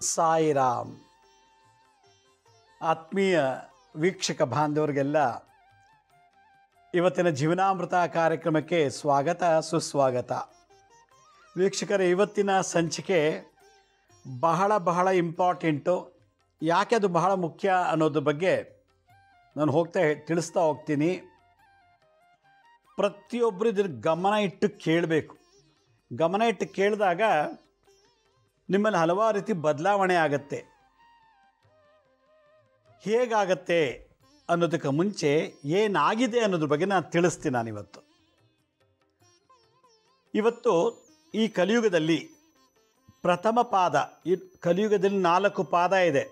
ಸಾಯಿರಾಮ್. ಆತ್ಮೀಯ ವೀಕ್ಷಕ ಬಾಂಧವರಿಗೆಲ್ಲ ಇವತ್ತಿನ ಜೀವನಾಮೃತ ಕಾರ್ಯಕ್ರಮಕ್ಕೆ ಸ್ವಾಗತ ಸುಸ್ವಾಗತ. ವೀಕ್ಷಕರೇ, ಇವತ್ತಿನ ಸಂಚಿಕೆ ಬಹಳ ಇಂಪಾರ್ಟೆಂಟು. ಯಾಕೆ ಅದು ಬಹಳ ಮುಖ್ಯ ಅನ್ನೋದ್ರ ಬಗ್ಗೆ ನಾನು ತಿಳಿಸ್ತಾ ಹೋಗ್ತೀನಿ. ಪ್ರತಿಯೊಬ್ಬರು ಇದನ್ನು ಗಮನ ಇಟ್ಟು ಕೇಳಬೇಕು. ಗಮನ ಇಟ್ಟು ಕೇಳಿದಾಗ ನಿಮ್ಮಲ್ಲಿ ಹಲವಾರು ರೀತಿ ಬದಲಾವಣೆ ಆಗತ್ತೆ. ಹೇಗಾಗತ್ತೆ ಅನ್ನೋದಕ್ಕೆ ಮುಂಚೆ ಏನಾಗಿದೆ ಅನ್ನೋದ್ರ ಬಗ್ಗೆ ನಾನು ತಿಳಿಸ್ತೀನಿ. ಇವತ್ತು ಈ ಕಲಿಯುಗದಲ್ಲಿ ಪ್ರಥಮ ಪಾದ, ಈ ಕಲಿಯುಗದಲ್ಲಿ 4 ಪಾದ ಇದೆ.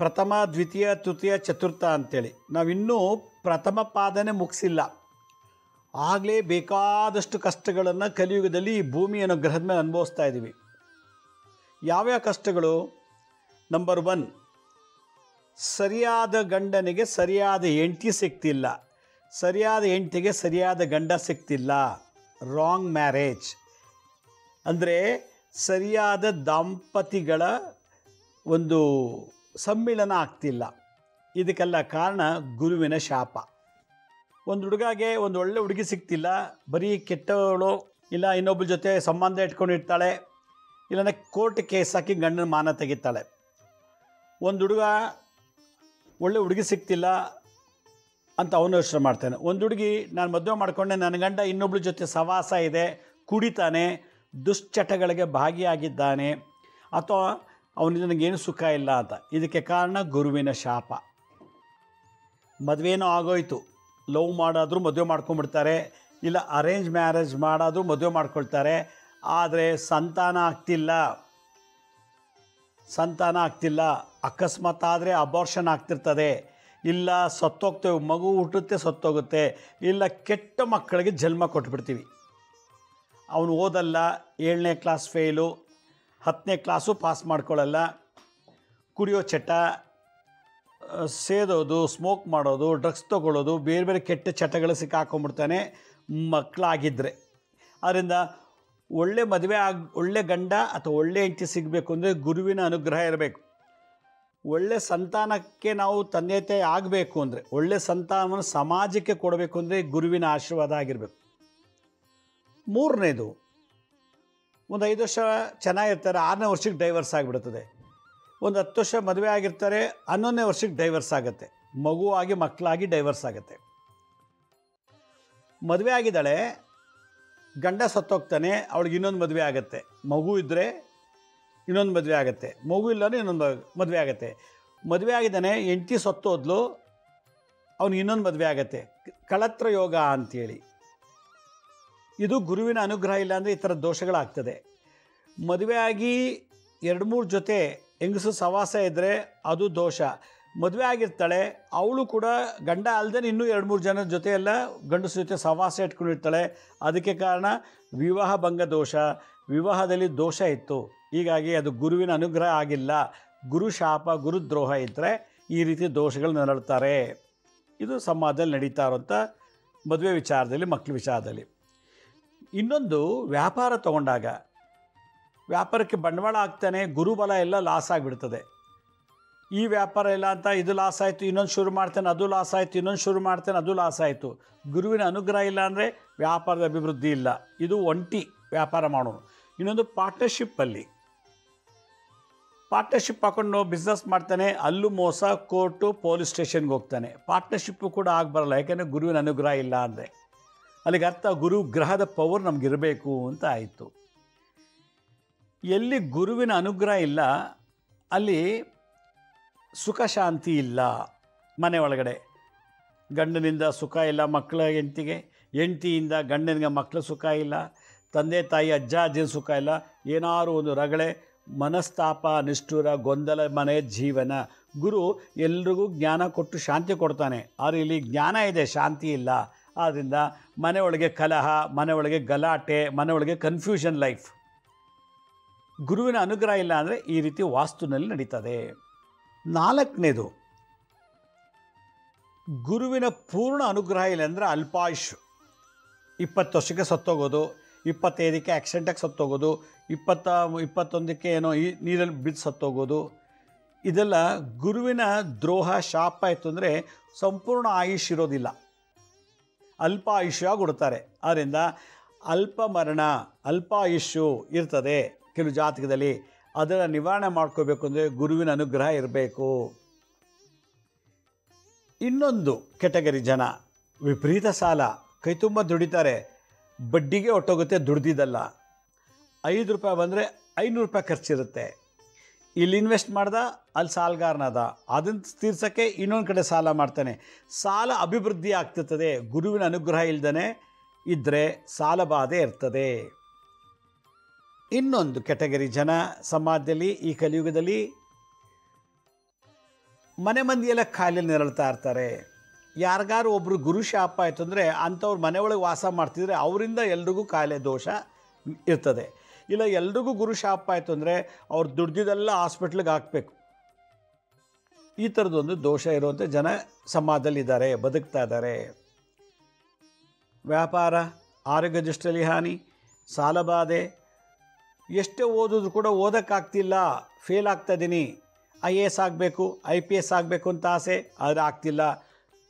ಪ್ರಥಮ, ದ್ವಿತೀಯ, ತೃತೀಯ, ಚತುರ್ಥ ಅಂತೇಳಿ. ನಾವಿನ್ನೂ ಪ್ರಥಮ ಪಾದನೇ ಮುಗಿಸಿಲ್ಲ. ಆಗಲೇ ಬೇಕಾದಷ್ಟು ಕಷ್ಟಗಳನ್ನು ಕಲಿಯುಗದಲ್ಲಿ ಈ ಭೂಮಿ ಅನ್ನೋ ಗ್ರಹದ ಮೇಲೆ ಅನುಭವಿಸ್ತಾ ಇದ್ದೀವಿ. ಯಾವ್ಯಾವ ಕಷ್ಟಗಳು? ನಂಬರ್ 1, ಸರಿಯಾದ ಗಂಡನಿಗೆ ಸರಿಯಾದ ಹೆಂಡತಿ ಸಿಗ್ತಿಲ್ಲ, ಸರಿಯಾದ ಹೆಂಡತಿಗೆ ಸರಿಯಾದ ಗಂಡ ಸಿಗ್ತಿಲ್ಲ. ರಾಂಗ್ ಮ್ಯಾರೇಜ್ ಅಂದರೆ ಸರಿಯಾದ ದಾಂಪತಿಗಳ ಒಂದು ಸಮ್ಮಿಳನ ಆಗ್ತಿಲ್ಲ. ಇದಕ್ಕೆಲ್ಲ ಕಾರಣ ಗುರುವಿನ ಶಾಪ. ಒಂದು ಹುಡುಗಾಗೆ ಒಂದು ಒಳ್ಳೆ ಹುಡುಗಿ ಸಿಗ್ತಿಲ್ಲ, ಬರೀ ಕೆಟ್ಟವಳು, ಇಲ್ಲ ಇನ್ನೊಬ್ಬರ ಜೊತೆ ಸಂಬಂಧ ಇಟ್ಕೊಂಡಿರ್ತಾಳೆ, ಇಲ್ಲ ಕೋರ್ಟ್ ಕೇಸ್ ಹಾಕಿ ಗಂಡನ ಮಾನ ತೆಗಿತಾಳೆ. ಒಂದು ಹುಡುಗ ಒಳ್ಳೆ ಹುಡುಗಿ ಸಿಗ್ತಿಲ್ಲ ಅಂತ ಅವನು ಯೋಚನೆ ಮಾಡ್ತಾನೆ. ಒಂದು ಹುಡುಗಿ, ನಾನು ಮದುವೆ ಮಾಡಿಕೊಂಡೆ, ನನ್ನ ಗಂಡ ಇನ್ನೊಬ್ಬಳ ಜೊತೆ ಸವಾಸ ಇದೆ, ಕುಡಿತಾನೆ, ದುಶ್ಚಟಗಳಿಗೆ ಭಾಗಿಯಾಗಿದ್ದಾನೆ, ಅಥವಾ ಅವನಿಂದ ನನಗೇನು ಸುಖ ಇಲ್ಲ ಅಂತ. ಇದಕ್ಕೆ ಕಾರಣ ಗುರುವಿನ ಶಾಪ. ಮದುವೆನೂ ಆಗೋಯ್ತು, ಲವ್ ಮಾಡಾದರೂ ಮದುವೆ ಮಾಡ್ಕೊಂಡ್ಬಿಡ್ತಾರೆ, ಇಲ್ಲ ಅರೇಂಜ್ ಮ್ಯಾರೇಜ್ ಮಾಡಾದರೂ ಮದುವೆ ಮಾಡ್ಕೊಳ್ತಾರೆ. ಆದರೆ ಸಂತಾನ ಆಗ್ತಿಲ್ಲ. ಅಕಸ್ಮಾತ್ ಆದರೆ ಅಬಾರ್ಷನ್ ಆಗ್ತಿರ್ತದೆ, ಇಲ್ಲ ಸತ್ತೋಗ್ತೇವೆ, ಮಗು ಹುಟ್ಟುತ್ತೆ ಸತ್ತೋಗುತ್ತೆ, ಇಲ್ಲ ಕೆಟ್ಟ ಮಕ್ಕಳಿಗೆ ಜನ್ಮ ಕೊಟ್ಬಿಡ್ತೀವಿ. ಅವನು ಓದಲ್ಲ, 7ನೇ ಕ್ಲಾಸ್ ಫೇಲು, 10ನೇ ಕ್ಲಾಸು ಪಾಸ್ ಮಾಡ್ಕೊಳ್ಳಲ್ಲ, ಕುಡಿಯೋ ಚಟ, ಸೇದೋದು, ಸ್ಮೋಕ್ ಮಾಡೋದು, ಡ್ರಗ್ಸ್ ತೊಗೊಳ್ಳೋದು, ಬೇರೆ ಬೇರೆ ಕೆಟ್ಟ ಚಟಗಳು ಸಿಕ್ಕಾಕೊಂಡ್ಬಿಡ್ತಾನೆ ಮಕ್ಕಳಾಗಿದ್ದರೆ. ಆದ್ದರಿಂದ ಒಳ್ಳೆ ಗಂಡ ಅಥವಾ ಒಳ್ಳೆ ಹೆಂಡತಿ ಸಿಗಬೇಕು ಅಂದರೆ ಗುರುವಿನ ಅನುಗ್ರಹ ಇರಬೇಕು. ಒಳ್ಳೆ ಸಂತಾನಕ್ಕೆ ನಾವು ತಂದೆ ತಾಯಿ ಆಗಬೇಕು ಅಂದರೆ, ಒಳ್ಳೆ ಸಂತಾನವನ್ನು ಸಮಾಜಕ್ಕೆ ಕೊಡಬೇಕು ಅಂದರೆ ಗುರುವಿನ ಆಶೀರ್ವಾದ ಆಗಿರಬೇಕು. 3ನೇದು, ಒಂದು 5 ವರ್ಷ ಚೆನ್ನಾಗಿರ್ತಾರೆ, 6ನೇ ವರ್ಷಕ್ಕೆ ಡೈವರ್ಸ್ ಆಗಿಬಿಡ್ತದೆ. ಒಂದು 10 ವರ್ಷ ಮದುವೆ ಆಗಿರ್ತಾರೆ, 11ನೇ ವರ್ಷಕ್ಕೆ ಡೈವರ್ಸ್ ಆಗುತ್ತೆ, ಮಗುವಾಗಿ ಮಕ್ಕಳಾಗಿ ಡೈವರ್ಸ್ ಆಗುತ್ತೆ. ಮದುವೆ ಆಗಿದ್ದಾಳೆ, ಗಂಡ ಸತ್ತೋಗ್ತಾನೆ, ಅವಳಿಗೆ ಇನ್ನೊಂದು ಮದುವೆ ಆಗುತ್ತೆ. ಮಗು ಇದ್ದರೆ ಇನ್ನೊಂದು ಮದುವೆ ಆಗುತ್ತೆ, ಮಗು ಇಲ್ಲರೂ ಇನ್ನೊಂದು ಮದುವೆ ಆಗುತ್ತೆ. ಮದುವೆ ಆಗಿದ್ದಾನೆ, ಹೆಂಡತಿ ಸತ್ತೋದ್ಲು, ಅವನಿಗೆ ಇನ್ನೊಂದು ಮದುವೆ ಆಗುತ್ತೆ. ಕಳತ್ರ ಯೋಗ ಅಂಥೇಳಿ. ಇದು ಗುರುವಿನ ಅನುಗ್ರಹ ಇಲ್ಲ ಅಂದರೆ ಈ ಥರ ದೋಷಗಳಾಗ್ತದೆ. ಮದುವೆ ಆಗಿ 2-3 ಜೊತೆ ಹೆಂಗಸು ಸವಾಸ ಇದ್ದರೆ ಅದು ದೋಷ. ಮದುವೆ ಆಗಿರ್ತಾಳೆ, ಅವಳು ಕೂಡ ಗಂಡ ಅಲ್ಲದೆ ಇನ್ನೂ 2-3 ಜನರ ಜೊತೆ ಎಲ್ಲ ಗಂಡಸು ಜೊತೆ ಸವಾಸ ಇಟ್ಕೊಂಡಿರ್ತಾಳೆ. ಅದಕ್ಕೆ ಕಾರಣ ವಿವಾಹ ಭಂಗ ದೋಷ, ವಿವಾಹದಲ್ಲಿ ದೋಷ ಇತ್ತು, ಹೀಗಾಗಿ ಅದು ಗುರುವಿನ ಅನುಗ್ರಹ ಆಗಿಲ್ಲ. ಗುರು ಶಾಪ, ಗುರುದ್ರೋಹ ಇದ್ದರೆ ಈ ರೀತಿ ದೋಷಗಳು ನರಳ್ತಾರೆ. ಇದು ಸಮಾಜದಲ್ಲಿ ನಡೀತಾ ಇರೋಂಥ ಮದುವೆ ವಿಚಾರದಲ್ಲಿ, ಮಕ್ಕಳ ವಿಚಾರದಲ್ಲಿ. ಇನ್ನೊಂದು, ವ್ಯಾಪಾರ ತಗೊಂಡಾಗ ವ್ಯಾಪಾರಕ್ಕೆ ಬಂಡವಾಳ ಹಾಕ್ತಾನೆ, ಗುರುಬಲ ಎಲ್ಲ ಲಾಸ್ ಆಗಿಬಿಡ್ತದೆ. ಈ ವ್ಯಾಪಾರ ಇಲ್ಲ ಅಂತ ಇದು ಲಾಸ್ ಆಯಿತು, ಇನ್ನೊಂದು ಶುರು ಮಾಡ್ತಾನೆ ಅದು ಲಾಸ್ ಆಯಿತು, ಇನ್ನೊಂದು ಶುರು ಮಾಡ್ತಾನೆ ಅದು ಲಾಸ್ ಆಯಿತು. ಗುರುವಿನ ಅನುಗ್ರಹ ಇಲ್ಲ ಅಂದರೆ ವ್ಯಾಪಾರದ ಅಭಿವೃದ್ಧಿ ಇಲ್ಲ. ಇದು ಒಂಟಿ ವ್ಯಾಪಾರ ಮಾಡೋನು. ಇನ್ನೊಂದು, ಪಾರ್ಟ್ನರ್ಶಿಪ್ ಹಾಕೊಂಡು ಬಿಸ್ನೆಸ್ ಮಾಡ್ತಾನೆ, ಅಲ್ಲೂ ಮೋಸ, ಕೋರ್ಟು, ಪೊಲೀಸ್ ಸ್ಟೇಷನ್ಗೆ ಹೋಗ್ತಾನೆ. ಪಾರ್ಟ್ನರ್ಶಿಪ್ಪು ಕೂಡ ಆಗಬರಲ್ಲ, ಯಾಕೆಂದರೆ ಗುರುವಿನ ಅನುಗ್ರಹ ಇಲ್ಲ ಅಂದರೆ. ಅಲ್ಲಿಗೆ ಅರ್ಥ, ಗುರು ಗ್ರಹದ ಪವರ್ ನಮಗಿರಬೇಕು ಅಂತ ಆಯಿತು. ಎಲ್ಲಿ ಗುರುವಿನ ಅನುಗ್ರಹ ಇಲ್ಲ ಅಲ್ಲಿ ಸುಖ ಶಾಂತಿ ಇಲ್ಲ. ಮನೆ ಒಳಗಡೆ ಗಂಡನಿಂದ ಸುಖ ಇಲ್ಲ, ಮಕ್ಕಳ ಹೆಂಡತಿಯಿಂದ ಗಂಡನಿಗೆ ಮಕ್ಕಳ ಸುಖ ಇಲ್ಲ, ತಂದೆ ತಾಯಿ ಅಜ್ಜ ಅಜ್ಜಿನ ಸುಖ ಇಲ್ಲ, ಏನಾದ್ರು ಒಂದು ರಗಳೆ, ಮನಸ್ತಾಪ, ನಿಷ್ಠುರ, ಗೊಂದಲ ಮನೆ ಜೀವನ. ಗುರು ಎಲ್ರಿಗೂ ಜ್ಞಾನ ಕೊಟ್ಟು ಶಾಂತಿ ಕೊಡ್ತಾನೆ, ಆದರೆ ಇಲ್ಲಿ ಜ್ಞಾನ ಇದೆ, ಶಾಂತಿ ಇಲ್ಲ. ಆದ್ದರಿಂದ ಮನೆಯೊಳಗೆ ಕಲಹ, ಮನೆಯೊಳಗೆ ಗಲಾಟೆ, ಮನೆಯೊಳಗೆ ಕನ್ಫ್ಯೂಷನ್ ಲೈಫ್. ಗುರುವಿನ ಅನುಗ್ರಹ ಇಲ್ಲ ಅಂದರೆ ಈ ರೀತಿ ವಾಸ್ತುನಲ್ಲಿ ನಡೀತದೆ. 4ನೇದು, ಗುರುವಿನ ಪೂರ್ಣ ಅನುಗ್ರಹ ಇಲ್ಲ ಅಂದರೆ ಅಲ್ಪಾಯುಷ್, 20 ವರ್ಷಕ್ಕೆ ಸತ್ತೋಗೋದು, 25ಕ್ಕೆ ಆಕ್ಸಿಡೆಂಟಾಗಿ ಸತ್ತೋಗೋದು, 21ಕ್ಕೆ ಏನೋ ಈ ನೀರಲ್ಲಿ ಬಿದ್ದು ಸತ್ತೋಗೋದು, ಇದೆಲ್ಲ ಗುರುವಿನ ದ್ರೋಹ ಶಾಪ ಆಯಿತು ಅಂದರೆ ಸಂಪೂರ್ಣ ಆಯುಷ್ ಇರೋದಿಲ್ಲ, ಅಲ್ಪ ಆಯುಷ್ಯವಾಗಿ ಕೊಡ್ತಾರೆ. ಆದ್ದರಿಂದ ಅಲ್ಪ ಮರಣ, ಅಲ್ಪ ಆಯುಷ್ಯು ಇರ್ತದೆ ಕೆಲವು ಜಾತಕದಲ್ಲಿ. ಅದನ್ನು ನಿವಾರಣೆ ಮಾಡ್ಕೋಬೇಕು ಅಂದರೆ ಗುರುವಿನ ಅನುಗ್ರಹ ಇರಬೇಕು. ಇನ್ನೊಂದು ಕೆಟಗರಿ ಜನ ವಿಪರೀತ ಸಾಲ, ಕೈ ತುಂಬ ದುಡಿತಾರೆ, ಬಡ್ಡಿಗೆ ಹೊಟ್ಟೋಗುತ್ತೆ, ದುಡ್ದಿದ್ದಲ್ಲ. 5 ರೂಪಾಯಿ ಬಂದರೆ 500 ರೂಪಾಯಿ ಖರ್ಚಿರುತ್ತೆ. ಇಲ್ಲಿ ಇನ್ವೆಸ್ಟ್ ಮಾಡ್ದ, ಅಲ್ಲಿ ಸಾಲಗಾರನಾದ, ಅದನ್ನು ತೀರ್ಸೋಕ್ಕೆ ಇನ್ನೊಂದು ಕಡೆ ಸಾಲ ಮಾಡ್ತಾನೆ. ಸಾಲ ಅಭಿವೃದ್ಧಿ ಆಗ್ತಿರ್ತದೆ. ಗುರುವಿನ ಅನುಗ್ರಹ ಇಲ್ದೇ ಇದ್ದರೆ ಸಾಲ ಬಾಧೆ ಇರ್ತದೆ. ಇನ್ನೊಂದು ಕೆಟಗರಿ ಜನ ಸಮಾಜದಲ್ಲಿ ಈ ಕಲಿಯುಗದಲ್ಲಿ ಮನೆ ಮಂದಿಯೆಲ್ಲ ಖಾಲಿಯಲ್ಲಿ ನೆರಳ್ತಾ ಇರ್ತಾರೆ. ಯಾರಿಗಾರು ಒಬ್ಬರು ಗುರು ಶಾಪ ಆಯಿತು ಅಂದರೆ ಅಂಥವ್ರು ಮನೆ ಒಳಗೆ ವಾಸ ಮಾಡ್ತಿದ್ರೆ ಅವರಿಂದ ಎಲ್ರಿಗೂ ಕಾಯಿಲೆ ದೋಷ ಇರ್ತದೆ. ಇಲ್ಲ ಎಲ್ರಿಗೂ ಗುರು ಶಾಪ ಆಯಿತು ಅಂದರೆ ಅವ್ರು ದುಡ್ದಿದ್ದೆಲ್ಲ ಹಾಸ್ಪಿಟ್ಲಿಗೆ ಹಾಕಬೇಕು. ಈ ಥರದೊಂದು ದೋಷ ಇರುವಂಥ ಜನ ಸಮಾಜದಲ್ಲಿದ್ದಾರೆ, ಬದುಕ್ತಾ ಇದ್ದಾರೆ. ವ್ಯಾಪಾರ, ಆರೋಗ್ಯ ದೃಷ್ಟಿಯಲ್ಲಿ ಹಾನಿ, ಸಾಲಬಾಧೆ, ಎಷ್ಟೇ ಓದಿದ್ರು ಕೂಡ ಓದೋಕ್ಕಾಗ್ತಿಲ್ಲ, ಫೇಲ್ ಆಗ್ತಾಯಿದ್ದೀನಿ, IAS ಆಗಬೇಕು, IPS ಆಗಬೇಕು ಅಂತ ಆಸೆ, ಆದರೆ ಆಗ್ತಿಲ್ಲ,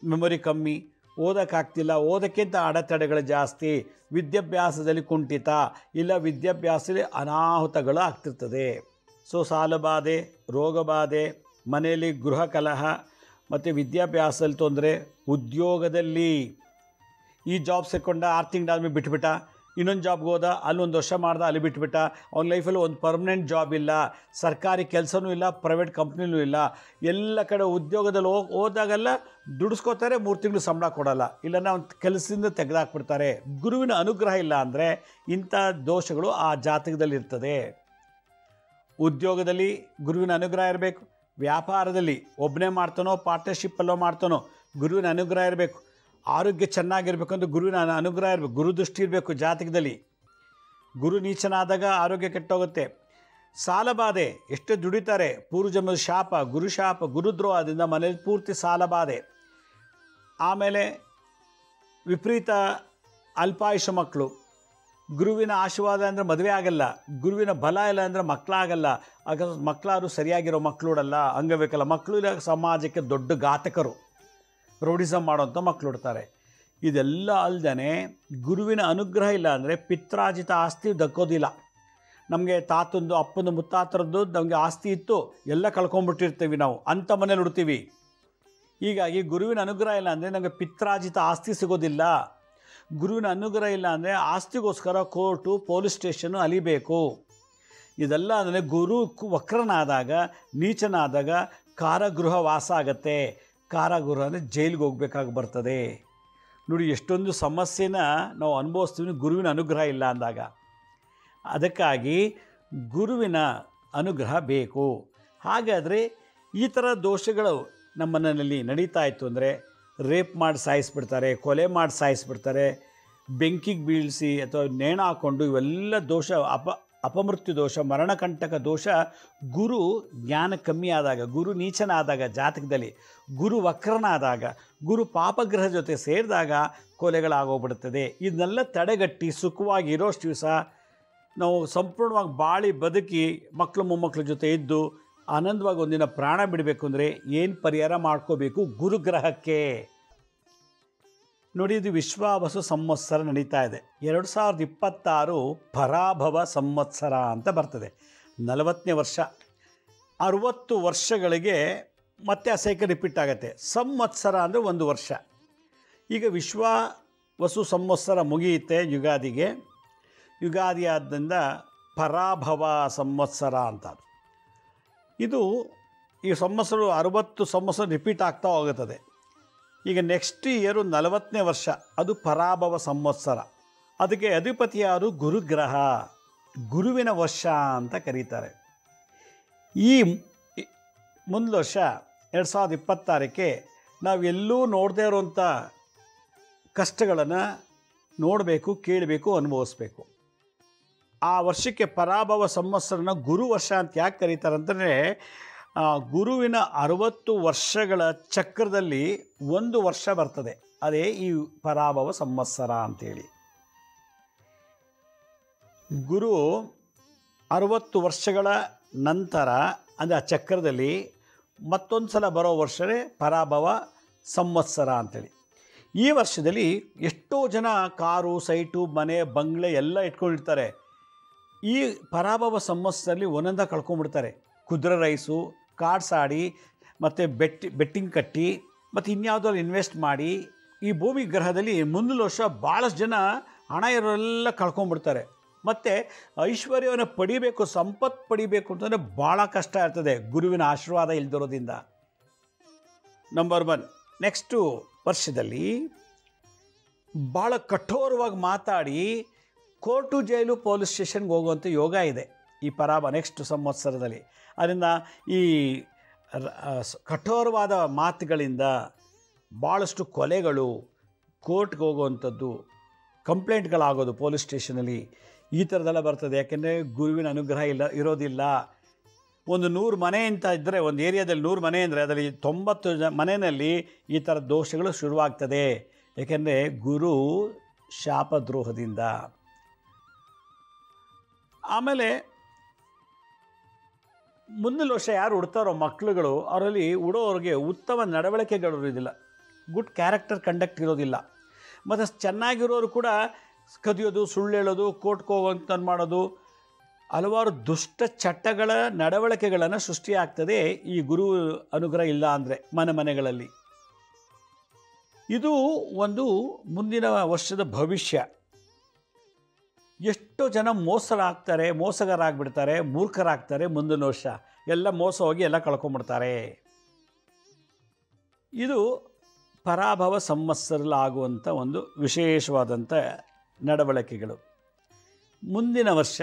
ಮೆಮೊರಿ ಕಮ್ಮಿ, ಓದೋಕ್ಕಾಗ್ತಿಲ್ಲ, ಓದೋಕ್ಕಿಂತ ಅಡೆತಡೆಗಳು ಜಾಸ್ತಿ, ವಿದ್ಯಾಭ್ಯಾಸದಲ್ಲಿ ಕುಂಠಿತ, ಇಲ್ಲ ವಿದ್ಯಾಭ್ಯಾಸದಲ್ಲಿ ಅನಾಹುತಗಳು ಆಗ್ತಿರ್ತದೆ. ಸೊ ಸಾಲಬಾಧೆ, ರೋಗಬಾಧೆ, ಮನೆಯಲ್ಲಿ ಗೃಹ ಕಲಹ ಮತ್ತು ವಿದ್ಯಾಭ್ಯಾಸದಲ್ಲಿ ತೊಂದರೆ, ಉದ್ಯೋಗದಲ್ಲಿ ಈ ಜಾಬ್ ಸೇರಿಕೊಂಡ 6 ತಿಂಗಳಾದ್ಮೇಲೆ ಬಿಟ್ಬಿಟ್ಟ, ಇನ್ನೊಂದು ಜಾಬ್ಗೆ ಹೋದ, ಅಲ್ಲೊಂದು ವರ್ಷ ಮಾಡ್ದ, ಅಲ್ಲಿ ಬಿಟ್ಬಿಟ್ಟ, ಅವ್ನ ಲೈಫಲ್ಲಿ ಒಂದು ಪರ್ಮನೆಂಟ್ ಜಾಬ್ ಇಲ್ಲ, ಸರ್ಕಾರಿ ಕೆಲಸನೂ ಇಲ್ಲ, ಪ್ರೈವೇಟ್ ಕಂಪ್ನಿನೂ ಇಲ್ಲ. ಎಲ್ಲ ಕಡೆ ಉದ್ಯೋಗದಲ್ಲಿ ಹೋದಾಗೆಲ್ಲ ದುಡಿಸ್ಕೋತಾರೆ, 3 ತಿಂಗಳು ಸಂಬಳ ಕೊಡೋಲ್ಲ, ಇಲ್ಲಾಂದ್ರೆ ಅವ್ನ ಕೆಲಸದಿಂದ ತೆಗೆದಾಕ್ಬಿಡ್ತಾರೆ. ಗುರುವಿನ ಅನುಗ್ರಹ ಇಲ್ಲ ಅಂದರೆ ಇಂಥ ದೋಷಗಳು ಆ ಜಾತಕದಲ್ಲಿ ಇರ್ತದೆ. ಉದ್ಯೋಗದಲ್ಲಿ ಗುರುವಿನ ಅನುಗ್ರಹ ಇರಬೇಕು. ವ್ಯಾಪಾರದಲ್ಲಿ ಒಬ್ಬನೇ ಮಾಡ್ತಾನೋ ಪಾರ್ಟ್ನರ್ಶಿಪ್ಪಲ್ಲೋ ಮಾಡ್ತಾನೋ ಗುರುವಿನ ಅನುಗ್ರಹ ಇರಬೇಕು. ಆರೋಗ್ಯ ಚೆನ್ನಾಗಿರ್ಬೇಕು ಅಂದರೆ ಗುರುವಿನ ಅನುಗ್ರಹ ಇರಬೇಕು, ಗುರು ದೃಷ್ಟಿ ಇರಬೇಕು ಜಾತಕದಲ್ಲಿ. ಗುರು ನೀಚನಾದಾಗ ಆರೋಗ್ಯ ಕೆಟ್ಟೋಗುತ್ತೆ. ಸಾಲಬಾಧೆ, ಎಷ್ಟೇ ದುಡಿತಾರೆ, ಪೂರ್ವಜನ್ಮದ ಶಾಪ, ಗುರುಶಾಪ, ಗುರುದ್ರೋಹದಿಂದ ಮನೇಲಿ ಪೂರ್ತಿ ಸಾಲಬಾಧೆ. ಆಮೇಲೆ ವಿಪರೀತ ಅಲ್ಪಾಯುಷ ಮಕ್ಕಳು, ಗುರುವಿನ ಆಶೀರ್ವಾದ ಅಂದರೆ ಮದುವೆ ಆಗಲ್ಲ, ಗುರುವಿನ ಬಲ ಇಲ್ಲ ಅಂದರೆ ಮಕ್ಕಳಾಗಲ್ಲ. ಆಗ ಮಕ್ಕಳಾರು ಸರಿಯಾಗಿರೋ ಮಕ್ಕಳು ಅಂಗವಿಕಲ ಮಕ್ಕಳು ಇಲ್ಲ, ಸಮಾಜಕ್ಕೆ ದೊಡ್ಡ ಘಾತಕರು, ರೌಡಿಸಮ್ ಮಾಡೋಂಥ ಮಕ್ಕಳು ಇಡ್ತಾರೆ. ಇದೆಲ್ಲ ಅಲ್ಲದೆ ಗುರುವಿನ ಅನುಗ್ರಹ ಇಲ್ಲ ಅಂದರೆ ಪಿತ್ರಾರ್ಜಿತ ಆಸ್ತಿ ದಕ್ಕೋದಿಲ್ಲ. ನಮಗೆ ತಾತಂದು, ಅಪ್ಪಂದು, ಮುತ್ತಾತರದ್ದು ನಮಗೆ ಆಸ್ತಿ ಇತ್ತು, ಎಲ್ಲ ಕಳ್ಕೊಂಡ್ಬಿಟ್ಟಿರ್ತೀವಿ ನಾವು, ಅಂಥ ಮನೇಲಿ ಹುಡ್ತೀವಿ. ಹೀಗಾಗಿ ಗುರುವಿನ ಅನುಗ್ರಹ ಇಲ್ಲ ಅಂದರೆ ನಮಗೆ ಪಿತ್ರಾರ್ಜಿತ ಆಸ್ತಿ ಸಿಗೋದಿಲ್ಲ. ಗುರುವಿನ ಅನುಗ್ರಹ ಇಲ್ಲ ಅಂದರೆ ಆಸ್ತಿಗೋಸ್ಕರ ಕೋರ್ಟು, ಪೊಲೀಸ್ ಸ್ಟೇಷನ್ನು ಅಲಿಬೇಕು. ಇದೆಲ್ಲ ಅಂದರೆ ಗುರು ವಕ್ರನಾದಾಗ, ನೀಚನಾದಾಗ ಕಾರಾಗೃಹ ವಾಸ ಆಗತ್ತೆ. ಕಾರಾಗೃಹ ಅಂದರೆ ಜೈಲಿಗೆ ಹೋಗ್ಬೇಕಾಗಿ ಬರ್ತದೆ. ನೋಡಿ ಎಷ್ಟೊಂದು ಸಮಸ್ಯೆನ ನಾವು ಅನುಭವಿಸ್ತೀವಿ ಗುರುವಿನ ಅನುಗ್ರಹ ಇಲ್ಲ ಅಂದಾಗ. ಅದಕ್ಕಾಗಿ ಗುರುವಿನ ಅನುಗ್ರಹ ಬೇಕು. ಹಾಗಾದರೆ ಈ ಥರ ದೋಷಗಳು ನಮ್ಮ ಮನೆಯಲ್ಲಿ ನಡೀತಾ ಇತ್ತು ಅಂದರೆ ರೇಪ್ ಮಾಡಿ ಸಾಯಿಸ್ಬಿಡ್ತಾರೆ, ಕೊಲೆ ಮಾಡಿ ಸಾಯಿಸ್ಬಿಡ್ತಾರೆ, ಬೆಂಕಿಗೆ ಬೀಳಿಸಿ ಅಥವಾ ನೇಣು ಹಾಕ್ಕೊಂಡು, ಇವೆಲ್ಲ ದೋಷ, ಅಪಮೃತ್ಯು ದೋಷ, ಮರಣಕಂಟಕ ದೋಷ. ಗುರು ಜ್ಞಾನ ಕಮ್ಮಿ ಆದಾಗ, ಗುರು ನೀಚನಾದಾಗ ಜಾತಕದಲ್ಲಿ, ಗುರು ವಕ್ರನಾದಾಗ, ಗುರು ಪಾಪಗ್ರಹ ಜೊತೆ ಸೇರಿದಾಗ ಕೊಲೆಗಳಾಗೋಗ್ಬಿಡ್ತದೆ. ಇದನ್ನೆಲ್ಲ ತಡೆಗಟ್ಟಿ ಸುಖವಾಗಿರೋಷ್ಟು ದಿವಸ ನಾವು ಸಂಪೂರ್ಣವಾಗಿ ಬಾಳಿ ಬದುಕಿ ಮಕ್ಕಳು ಮೊಮ್ಮಕ್ಕಳ ಜೊತೆ ಇದ್ದು ಆನಂದವಾಗಿ ಒಂದಿನ ಪ್ರಾಣ ಬಿಡಬೇಕು ಅಂದರೆ ಏನು ಪರಿಹಾರ ಮಾಡ್ಕೋಬೇಕು? ಗುರುಗ್ರಹಕ್ಕೆ. ನೋಡಿ, ಇದು ವಿಶ್ವಾವಸು ಸಂವತ್ಸರ ನಡೀತಾ ಇದೆ. 2026 ಪರಾಭವ ಸಂವತ್ಸರ ಅಂತ ಬರ್ತದೆ. 40ನೇ ವರ್ಷ. 60 ವರ್ಷಗಳಿಗೆ ಮತ್ತೆ ಆ ಸೈಕಲ್ ರಿಪೀಟ್ ಆಗುತ್ತೆ. ಸಂವತ್ಸರ ಅಂದರೆ 1 ವರ್ಷ. ಈಗ ವಿಶ್ವಾವಸು ಸಂವತ್ಸರ ಮುಗಿಯುತ್ತೆ ಯುಗಾದಿಗೆ. ಯುಗಾದಿ ಆದ್ದರಿಂದ ಪರಾಭವ ಸಂವತ್ಸರ ಅಂತ. ಇದು ಈ ಸಂವತ್ಸರ 60 ಸಂವತ್ಸರ ರಿಪೀಟ್ ಆಗ್ತಾ ಹೋಗುತ್ತದೆ. ಈಗ ನೆಕ್ಸ್ಟ್ ಇಯರು 40ನೇ ವರ್ಷ, ಅದು ಪರಾಭವ ಸಂವತ್ಸರ. ಅದಕ್ಕೆ ಅಧಿಪತಿ ಯಾರು? ಗುರುಗ್ರಹ, ಗುರುವಿನ ವರ್ಷ ಅಂತ ಕರೀತಾರೆ. ಈ ಮುಂದಿನ ವರ್ಷ 2026ಕ್ಕೆ ನಾವೆಲ್ಲೂ ನೋಡದೇ ಇರುವಂಥ ಕಷ್ಟಗಳನ್ನು ನೋಡಬೇಕು, ಕೇಳಬೇಕು, ಅನುಭವಿಸ್ಬೇಕು. ಆ ವರ್ಷಕ್ಕೆ ಪರಾಭವ ಸಂವತ್ಸರನ ಗುರು ವರ್ಷ ಅಂತ ಯಾಕೆ ಕರೀತಾರೆ ಅಂತಂದರೆ, ಗುರುವಿನ 60 ವರ್ಷಗಳ ಚಕ್ರದಲ್ಲಿ 1 ವರ್ಷ ಬರ್ತದೆ, ಅದೇ ಈ ಪರಾಭವ ಸಂವತ್ಸರ ಅಂಥೇಳಿ. ಗುರು 60 ವರ್ಷಗಳ ನಂತರ ಅಂದರೆ ಆ ಚಕ್ರದಲ್ಲಿ ಮತ್ತೊಂದು ಸಲ ಬರೋ ವರ್ಷವೇ ಪರಾಭವ ಸಂವತ್ಸರ ಅಂಥೇಳಿ. ಈ ವರ್ಷದಲ್ಲಿ ಎಷ್ಟೋ ಜನ ಕಾರು, ಸೈಟು, ಮನೆ, ಬಂಗ್ಲೆ ಎಲ್ಲ ಇಟ್ಕೊಂಡಿರ್ತಾರೆ. ಈ ಪರಾಭವ ಸಂವತ್ಸರದಲ್ಲಿ ಒಂದೊಂದ ಕಳ್ಕೊಂಡ್ಬಿಡ್ತಾರೆ. ಕುದುರೆ ರೈಸು, ಕಾರ್ಡ್ಸ್ ಆಡಿ, ಮತ್ತು ಬೆಟ್ಟಿಂಗ್ ಕಟ್ಟಿ, ಮತ್ತು ಇನ್ಯಾವುದಾದ್ರು ಇನ್ವೆಸ್ಟ್ ಮಾಡಿ ಈ ಭೂಮಿ ಗ್ರಹದಲ್ಲಿ ಮುಂದಿನ ವರ್ಷ ಭಾಳಷ್ಟು ಜನ ಹಣ ಇರೋರೆಲ್ಲ ಕಳ್ಕೊಂಡ್ಬಿಡ್ತಾರೆ. ಮತ್ತು ಐಶ್ವರ್ಯವನ್ನು ಪಡಿಬೇಕು, ಸಂಪತ್ತು ಪಡಿಬೇಕು ಅಂತಂದರೆ ಭಾಳ ಕಷ್ಟ ಇರ್ತದೆ ಗುರುವಿನ ಆಶೀರ್ವಾದ ಇಲ್ದಿರೋದ್ರಿಂದ. ನಂಬರ್ 1. ನೆಕ್ಸ್ಟು ವರ್ಷದಲ್ಲಿ ಭಾಳ ಕಠೋರವಾಗಿ ಮಾತಾಡಿ ಕೋರ್ಟು, ಜೈಲು, ಪೊಲೀಸ್ ಸ್ಟೇಷನ್ಗೆ ಹೋಗುವಂಥ ಯೋಗ ಇದೆ ಈ ನೆಕ್ಸ್ಟ್ ಸಂವತ್ಸರದಲ್ಲಿ. ಅದರಿಂದ ಈ ಕಠೋರವಾದ ಮಾತುಗಳಿಂದ ಭಾಳಷ್ಟು ಕೊಲೆಗಳು, ಕೋರ್ಟ್ಗೆ ಹೋಗುವಂಥದ್ದು, ಕಂಪ್ಲೇಂಟ್ಗಳಾಗೋದು ಪೊಲೀಸ್ ಸ್ಟೇಷನಲ್ಲಿ, ಈ ಥರದ್ದೆಲ್ಲ ಬರ್ತದೆ. ಯಾಕೆಂದರೆ ಗುರುವಿನ ಅನುಗ್ರಹ ಇರೋದಿಲ್ಲ. ಒಂದು 100 ಮನೆ ಅಂತ ಇದ್ದರೆ, ಒಂದು ಏರಿಯಾದಲ್ಲಿ 100 ಮನೆ ಅಂದರೆ ಅದರಲ್ಲಿ 90 ಮನೆಯಲ್ಲಿ ಈ ಥರ ದೋಷಗಳು ಶುರುವಾಗ್ತದೆ. ಏಕೆಂದರೆ ಗುರು ಶಾಪದ್ರೋಹದಿಂದ. ಆಮೇಲೆ ಮುಂದಿನ ವರ್ಷ ಯಾರು ಹುಡ್ತಾರೋ ಮಕ್ಕಳುಗಳು, ಅವರಲ್ಲಿ ಉಡೋರಿಗೆ ಉತ್ತಮ ನಡವಳಿಕೆಗಳು ಇರೋದಿಲ್ಲ, ಗುಡ್ ಕ್ಯಾರೆಕ್ಟರ್ ಕಂಡಕ್ಟ್ ಇರೋದಿಲ್ಲ. ಮತ್ತು ಚೆನ್ನಾಗಿರೋರು ಕೂಡ ಕದಿಯೋದು, ಸುಳ್ಳು ಹೇಳೋದು, ಕೋರ್ಟ್ಗೆ ಹೋಗೋಂತ ಮಾಡೋದು, ಹಲವಾರು ದುಷ್ಟ ಚಟಗಳ ನಡವಳಿಕೆಗಳನ್ನು ಸೃಷ್ಟಿಯಾಗ್ತದೆ ಈ ಗುರು ಅನುಗ್ರಹ ಇಲ್ಲ ಅಂದರೆ ಮನೆಗಳಲ್ಲಿ. ಇದು ಒಂದು ಮುಂದಿನ ವರ್ಷದ ಭವಿಷ್ಯ. ಎಷ್ಟೋ ಜನ ಮೋಸಗಾರಾಗ್ಬಿಡ್ತಾರೆ, ಮೂರ್ಖರಾಗ್ತಾರೆ. ಮುಂದಿನ ವರ್ಷ ಎಲ್ಲ ಮೋಸ ಹೋಗಿ ಎಲ್ಲ ಕಳ್ಕೊಂಬಿಡ್ತಾರೆ. ಇದು ಪರಾಭವ ಸಂವತ್ಸರದಲ್ಲಿ ಆಗುವಂಥ ಒಂದು ವಿಶೇಷವಾದಂಥ ನಡವಳಿಕೆಗಳು. ಮುಂದಿನ ವರ್ಷ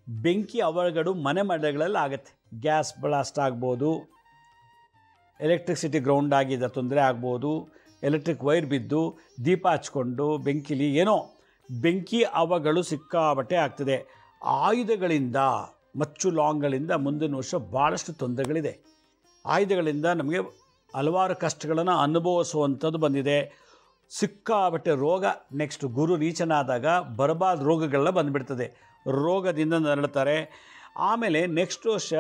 ಬೆಂಕಿ ಅವಘಡ ಮನೆಗಳಲ್ಲಿ ಆಗುತ್ತೆ. ಗ್ಯಾಸ್ ಬ್ಲಾಸ್ಟ್ ಆಗ್ಬೋದು, ಎಲೆಕ್ಟ್ರಿಸಿಟಿ ಗ್ರೌಂಡ್ ಆಗಿದ್ದ ತೊಂದರೆ ಆಗ್ಬೋದು, ಎಲೆಕ್ಟ್ರಿಕ್ ವೈರ್ ಬಿದ್ದು ದೀಪ ಹಚ್ಕೊಂಡು ಬೆಂಕಿಲಿ ಏನೋ ಬೆಂಕಿ ಅವಘಡ ಸಿಕ್ಕಾಬಟ್ಟೆ ಆಗ್ತದೆ. ಆಯುಧಗಳಿಂದ, ಮಚ್ಚು ಲಾಂಗ್ಗಳಿಂದ ಮುಂದಿನ ವರ್ಷ ಭಾಳಷ್ಟು ತೊಂದರೆಗಳಿದೆ. ಆಯುಧಗಳಿಂದ ನಮಗೆ ಹಲವಾರು ಕಷ್ಟಗಳನ್ನು ಅನುಭವಿಸುವಂಥದ್ದು ಬಂದಿದೆ. ಸಿಕ್ಕಾಬಟ್ಟೆ ರೋಗ. ನೆಕ್ಸ್ಟ್ ಗುರು ನೀಚನಾದಾಗ ಬರಬಾರ್ದು ರೋಗಗಳೆಲ್ಲ ಬಂದುಬಿಡ್ತದೆ, ರೋಗದಿಂದ ನರಳುತ್ತಾರೆ. ಆಮೇಲೆ ನೆಕ್ಸ್ಟ್ ವರ್ಷ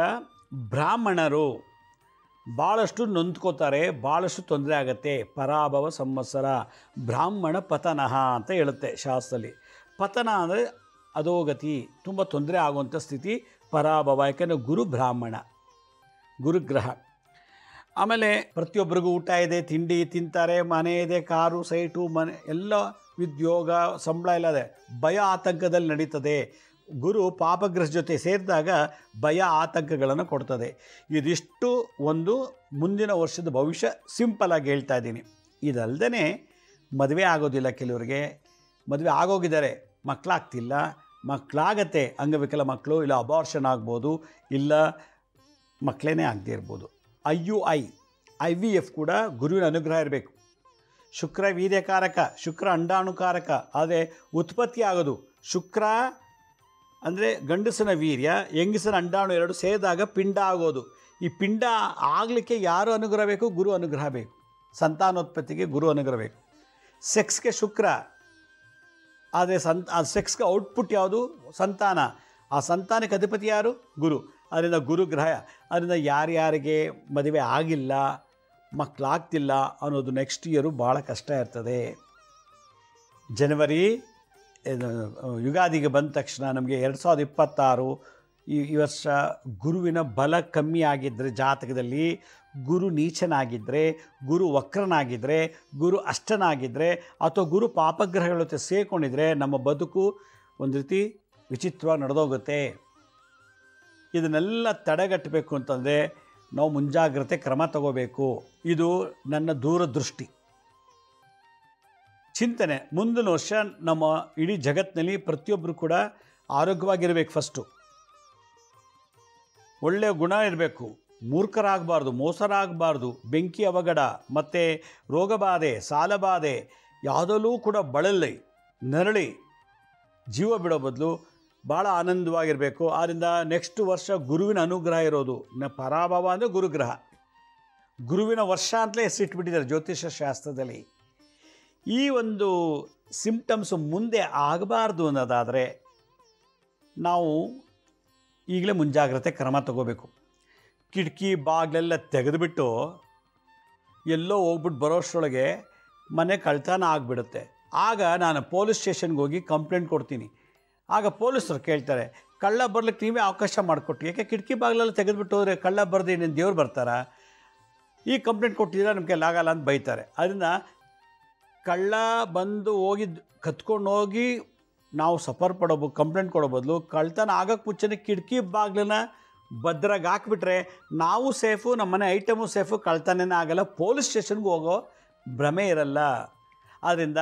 ಬ್ರಾಹ್ಮಣರು ಭಾಳಷ್ಟು ನೊಂದ್ಕೋತಾರೆ, ಭಾಳಷ್ಟು ತೊಂದರೆ ಆಗುತ್ತೆ. ಪರಾಭವ ಸಂವತ್ಸರ, ಬ್ರಾಹ್ಮಣ ಪತನ ಅಂತ ಹೇಳುತ್ತೆ ಶಾಸ್ತ್ರದಲ್ಲಿ. ಪತನ ಅಂದರೆ ಅಧೋಗತಿ, ತುಂಬ ತೊಂದರೆ ಆಗುವಂಥ ಸ್ಥಿತಿ ಪರಾಭವ. ಯಾಕೆಂದರೆ ಗುರು ಬ್ರಾಹ್ಮಣ, ಗುರುಗ್ರಹ. ಆಮೇಲೆ ಪ್ರತಿಯೊಬ್ಬರಿಗೂ ಊಟ ಇದೆ, ತಿಂಡಿ ತಿಂತಾರೆ, ಮನೆ ಇದೆ, ಕಾರು, ಸೈಟು, ಮನೆ ಎಲ್ಲ, ಉದ್ಯೋಗ, ಸಂಬಳ ಎಲ್ಲ ಇದೆ. ಭಯ ಆತಂಕದಲ್ಲಿ ನಡೀತದೆ. ಗುರು ಪಾಪಗ್ರಸ್ತ ಜೊತೆ ಸೇರಿದಾಗ ಭಯ ಆತಂಕಗಳನ್ನು ಕೊಡ್ತದೆ. ಇದಿಷ್ಟು ಒಂದು ಮುಂದಿನ ವರ್ಷದ ಭವಿಷ್ಯ ಸಿಂಪಲಾಗಿ ಹೇಳ್ತಾ ಇದ್ದೀನಿ. ಇದಲ್ಲದೆ ಮದುವೆ ಆಗೋದಿಲ್ಲ, ಕೆಲವರಿಗೆ ಮದುವೆ ಆಗೋಗಿದ್ದಾರೆ, ಮಕ್ಕಳಾಗ್ತಿಲ್ಲ, ಮಕ್ಕಳಾಗತ್ತೆ, ಅಂಗವಿಕಲ ಮಕ್ಕಳು, ಇಲ್ಲ ಅಬಾರ್ಷನ್ ಆಗ್ಬೋದು, ಇಲ್ಲ ಮಕ್ಕಳೇ ಆಗದೇ ಇರ್ಬೋದು. IVF ಕೂಡ ಗುರುವಿನ ಅನುಗ್ರಹ ಇರಬೇಕು. ಶುಕ್ರ ವೀರ್ಯಕಾರಕ, ಶುಕ್ರ ಅಂಡಾಣುಕಾರಕ. ಆದರೆ ಉತ್ಪತ್ತಿ ಆಗೋದು ಶುಕ್ರ ಅಂದರೆ ಗಂಡಸನ ವೀರ್ಯ, ಹೆಂಗಸನ ಅಂಡಾಣು ಎರಡು ಸೇರಿದಾಗ ಪಿಂಡ ಆಗೋದು. ಈ ಪಿಂಡ ಆಗಲಿಕ್ಕೆ ಯಾರು ಅನುಗ್ರಹ ಬೇಕು? ಗುರು ಅನುಗ್ರಹ ಬೇಕು. ಸಂತಾನೋತ್ಪತ್ತಿಗೆ ಗುರು ಅನುಗ್ರಹ ಬೇಕು. ಸೆಕ್ಸ್ಗೆ ಶುಕ್ರ, ಆದರೆ ಆ ಸೆಕ್ಸ್ಗೆ ಔಟ್ಪುಟ್ ಯಾವುದು? ಸಂತಾನ. ಆ ಸಂತಾನಕ್ಕೆ ಅಧಿಪತಿ ಯಾರು? ಗುರು. ಅದರಿಂದ ಗುರುಗ್ರಹ. ಅದರಿಂದ ಯಾರ್ಯಾರಿಗೆ ಮದುವೆ ಆಗಿಲ್ಲ, ಮಕ್ಕಳಾಗ್ತಿಲ್ಲ ಅನ್ನೋದು ನೆಕ್ಸ್ಟ್ ಇಯರು ಭಾಳ ಕಷ್ಟ ಇರ್ತದೆ. ಜನವರಿ ಯುಗಾದಿಗೆ ಬಂದ ತಕ್ಷಣ ನಮಗೆ 2026 ಈ ವರ್ಷ ಗುರುವಿನ ಬಲ ಕಮ್ಮಿ ಆಗಿದ್ದರೆ, ಜಾತಕದಲ್ಲಿ ಗುರು ನೀಚನಾಗಿದ್ದರೆ, ಗುರು ವಕ್ರನಾಗಿದ್ದರೆ, ಗುರು ಅಷ್ಟನಾಗಿದ್ದರೆ, ಅಥವಾ ಗುರು ಪಾಪಗ್ರಹಗಳ ಜೊತೆ ಸೇರಿಕೊಂಡಿದ್ರೆ ನಮ್ಮ ಬದುಕು ಒಂದು ರೀತಿ ವಿಚಿತ್ರವಾಗಿ ನಡೆದೋಗುತ್ತೆ. ಇದನ್ನೆಲ್ಲ ತಡೆಗಟ್ಟಬೇಕು ಅಂತಂದರೆ ನಾವು ಮುಂಜಾಗ್ರತೆ ಕ್ರಮ ತಗೋಬೇಕು. ಇದು ನನ್ನ ದೂರದೃಷ್ಟಿ ಚಿಂತನೆ. ಮುಂದಿನ ವರ್ಷ ನಮ್ಮ ಇಡೀ ಜಗತ್ತಿನಲ್ಲಿ ಪ್ರತಿಯೊಬ್ಬರು ಕೂಡ ಆರೋಗ್ಯವಾಗಿರಬೇಕು. ಫಸ್ಟು ಒಳ್ಳೆಯ ಗುಣ ಇರಬೇಕು, ಮೂರ್ಖರಾಗಬಾರ್ದು, ಮೋಸರಾಗಬಾರ್ದು, ಬೆಂಕಿ ಅವಘಡ ಮತ್ತು ರೋಗಬಾಧೆ, ಸಾಲಬಾಧೆ ಯಾವುದಲ್ಲೂ ಕೂಡ ಬಳಲಿ ನರಳಿ ಜೀವ ಬಿಡೋ ಬದಲು ಭಾಳ ಆನಂದವಾಗಿರಬೇಕು. ಆದ್ದರಿಂದ ನೆಕ್ಸ್ಟ್ ವರ್ಷ ಗುರುವಿನ ಅನುಗ್ರಹ ಇರೋದು. ಪರಾಭವ ಅಂದರೆ ಗುರುಗ್ರಹ, ಗುರುವಿನ ವರ್ಷ ಅಂತಲೇ ಹೆಸರಿಟ್ಬಿಟ್ಟಿದ್ದಾರೆ ಜ್ಯೋತಿಷ್ಯ ಶಾಸ್ತ್ರದಲ್ಲಿ. ಈ ಒಂದು ಸಿಂಪ್ಟಮ್ಸು ಮುಂದೆ ಆಗಬಾರ್ದು ಅನ್ನೋದಾದರೆ ನಾವು ಈಗಲೇ ಮುಂಜಾಗ್ರತೆ ಕ್ರಮ ತಗೋಬೇಕು. ಕಿಟಕಿ ಬಾಗಿಲೆಲ್ಲ ತೆಗೆದುಬಿಟ್ಟು ಎಲ್ಲೋ ಹೋಗ್ಬಿಟ್ಟು ಬರೋಷ್ಟರೊಳಗೆ ಮನೆ ಕಳ್ತನ ಆಗಿಬಿಡುತ್ತೆ. ಆಗ ನಾನು ಪೊಲೀಸ್ ಸ್ಟೇಷನ್ಗೆ ಹೋಗಿ ಕಂಪ್ಲೇಂಟ್ ಕೊಡ್ತೀನಿ. ಆಗ ಪೊಲೀಸರು ಕೇಳ್ತಾರೆ, ಕಳ್ಳ ಬರ್ಲಿಕ್ಕೆ ನೀವೇ ಅವಕಾಶ ಮಾಡಿಕೊಟ್ಟು, ಯಾಕೆ ಕಿಟಕಿ ಬಾಗಿಲೆಲ್ಲ ತೆಗೆದುಬಿಟ್ಟು ಹೋದರೆ ಕಳ್ಳ ಬರ್ದು ಇನ್ನೇನು ದೇವ್ರು ಬರ್ತಾರಾ, ಈ ಕಂಪ್ಲೇಂಟ್ ಕೊಟ್ಟಿದ್ದೀರಾ ನಮಗೆ ಆಗಲ್ಲ ಅಂತ ಬೈತಾರೆ. ಅದರಿಂದ ಕಳ್ಳ ಬಂದು ಹೋಗಿ ಕತ್ಕೊಂಡು ಹೋಗಿ ನಾವು ಸಫರ್ ಪಡೋ ಕಂಪ್ಲೇಂಟ್ ಕೊಡೋ ಬದಲು ಕಳ್ತನ ಆಗೋಕ್ಕೆ ಮುಂಚೆನೇ ಕಿಟಕಿ ಬಾಗಿಲನ್ನ ಭದ್ರಾಗಿ ಹಾಕಿಬಿಟ್ರೆ ನಾವು ಸೇಫು, ನಮ್ಮ ಮನೆ ಐಟಮು ಸೇಫು, ಕಳ್ತನೇ ಆಗಲ್ಲ, ಪೊಲೀಸ್ ಸ್ಟೇಷನ್ಗೆ ಹೋಗೋ ಭ್ರಮೆ ಇರಲ್ಲ. ಆದ್ದರಿಂದ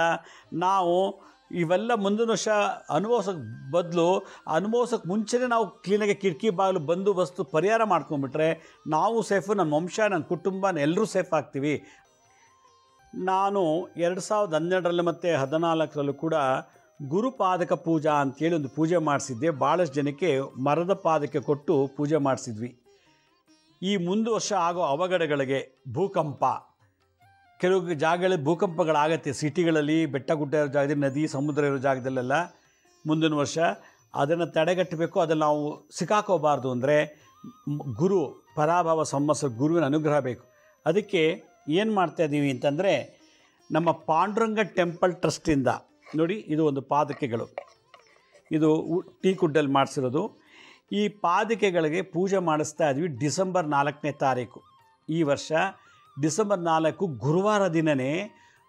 ನಾವು ಇವೆಲ್ಲ ಮುಂದಿನ ವರ್ಷ ಅನುಭವಿಸೋಕ್ಕೆ ಬದಲು ಅನುಭವಿಸೋಕ್ಕೆ ಮುಂಚೆನೇ ನಾವು ಕ್ಲೀನಾಗಿ ಕಿಟಕಿ ಬಾಗಿಲು ಬಂದೋಬಸ್ತು ಪರಿಹಾರ ಮಾಡ್ಕೊಂಡ್ಬಿಟ್ರೆ ನಾವು ಸೇಫು, ನಮ್ಮ ವಂಶ, ನನ್ನ ಕುಟುಂಬ ಎಲ್ಲರೂ ಸೇಫ್ ಆಗ್ತೀವಿ. ನಾನು 2012ರಲ್ಲಿ ಮತ್ತು 2014ರಲ್ಲೂ ಕೂಡ ಗುರುಪಾದಕ ಪೂಜಾ ಅಂತೇಳಿ ಒಂದು ಪೂಜೆ ಮಾಡಿಸಿದ್ದೆ. ಭಾಳಷ್ಟು ಜನಕ್ಕೆ ಮರದ ಪಾದಕ್ಕೆ ಕೊಟ್ಟು ಪೂಜೆ ಮಾಡಿಸಿದ್ವಿ. ಈ ಮುಂದೆ ವರ್ಷ ಆಗೋ ಅವಘಡಗಳಿಗೆ, ಭೂಕಂಪ, ಕೆಲವು ಜಾಗಗಳಲ್ಲಿ ಭೂಕಂಪಗಳಾಗತ್ತೆ, ಸಿಟಿಗಳಲ್ಲಿ, ಬೆಟ್ಟ ಗುಡ್ಡ ಇರೋ ಜಾಗದಲ್ಲಿ, ನದಿ ಸಮುದ್ರ ಇರೋ ಜಾಗದಲ್ಲೆಲ್ಲ. ಮುಂದಿನ ವರ್ಷ ಅದನ್ನು ತಡೆಗಟ್ಟಬೇಕು. ಅದನ್ನು ನಾವು ಸಿಕ್ಕಾಕೋಬಾರ್ದು ಅಂದರೆ ಗುರು ಪರಾಭವ ಸಂವತ್ಸರ ಗುರುವಿನ ಅನುಗ್ರಹ ಬೇಕು. ಅದಕ್ಕೆ ಏನು ಮಾಡ್ತಾಯಿದ್ದೀವಿ ಅಂತಂದರೆ, ನಮ್ಮ ಪಾಂಡುರಂಗ ಟೆಂಪಲ್ ಟ್ರಸ್ಟಿಂದ ನೋಡಿ, ಇದು ಒಂದು ಪಾದಕೆಗಳು, ಇದು ಟೀಕುಡ್ಡಲ್ಲಿ ಮಾಡಿಸಿರೋದು. ಈ ಪಾದಕೆಗಳಿಗೆ ಪೂಜೆ ಮಾಡಿಸ್ತಾ ಇದ್ವಿ. ಡಿಸೆಂಬರ್ 4ನೇ ತಾರೀಕು ಈ ವರ್ಷ, ಡಿಸೆಂಬರ್ 4 ಗುರುವಾರ ದಿನವೇ